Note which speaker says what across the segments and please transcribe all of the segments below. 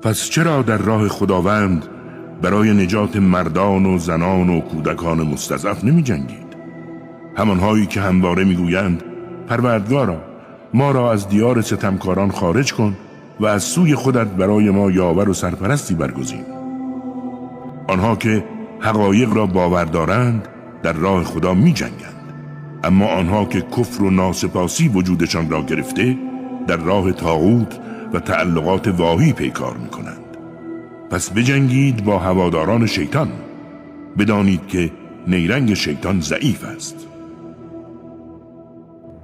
Speaker 1: پس چرا در راه خداوند برای نجات مردان و زنان و کودکان مستضعف نمی جنگید؟ همانهایی که همواره می گویند پروردگارا ما را از دیار ستمکاران خارج کن و از سوی خودت برای ما یاور و سرپرستی برگزین. آنها که حقایق را باور دارند در راه خدا می جنگند، اما آنها که کفر و ناسپاسی وجودشان را گرفته در راه طاغوت و تعلقات واهی پیکار می کنند. پس بجنگید با هواداران شیطان، بدانید که نیرنگ شیطان ضعیف است.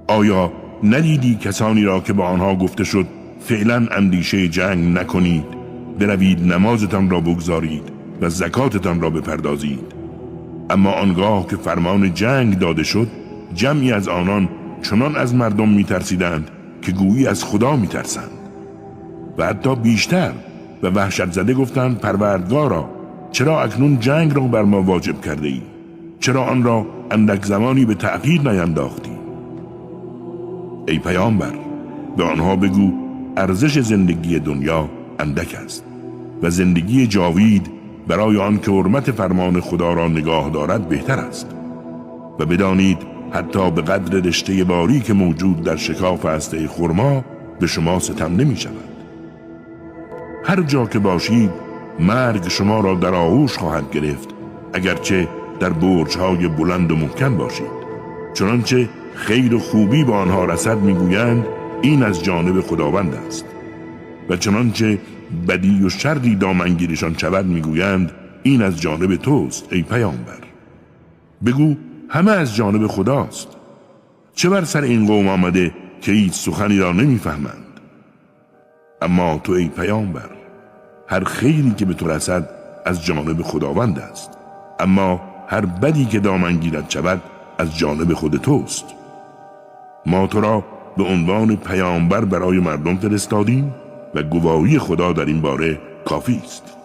Speaker 1: آیا ندیدی کسانی را که با آنها گفته شد فعلا اندیشه جنگ نکنید، بروید نمازتان را بگذارید و زکاتتان را بپردازید؟ اما آنگاه که فرمان جنگ داده شد جمعی از آنان چنان از مردم می‌ترسیدند که گویی از خدا می‌ترسند و حتی بیشتر و وحشت زده گفتند پروردگارا چرا اکنون جنگ را بر ما واجب کرده ای؟ چرا آن را اندک زمانی به تأخیر نینداختی؟ ای پیامبر به آنها بگو ارزش زندگی دنیا اندک است و زندگی جاوید برای آن که حرمت فرمان خدا را نگاه دارد بهتر است. و بدانید حتی به قدر رشته باری که موجود در شکاف هسته خرما به شما ستم نمی شود. هر جا که باشید مرگ شما را در آغوش خواهد گرفت، اگرچه در برج‌های بلند و محکم باشید. چنانچه خیر و خوبی به آنها رسد میگویند این از جانب خداوند است، و چنانچه بدی و شری دامنگیرشان شود میگویند این از جانب توست ای پیامبر. بگو همه از جانب خداست. چه بر سر این قوم آمده که هیچ سخنی را نمیفهمند؟ اما تو ای پیامبر هر خیری که به تو رسد از جانب خداوند است، اما هر بدی که دامنگیرت شود از جانب خود توست. ما تو را به عنوان پیامبر برای مردم فرستادیم و گواهی خدا در این باره کافی است.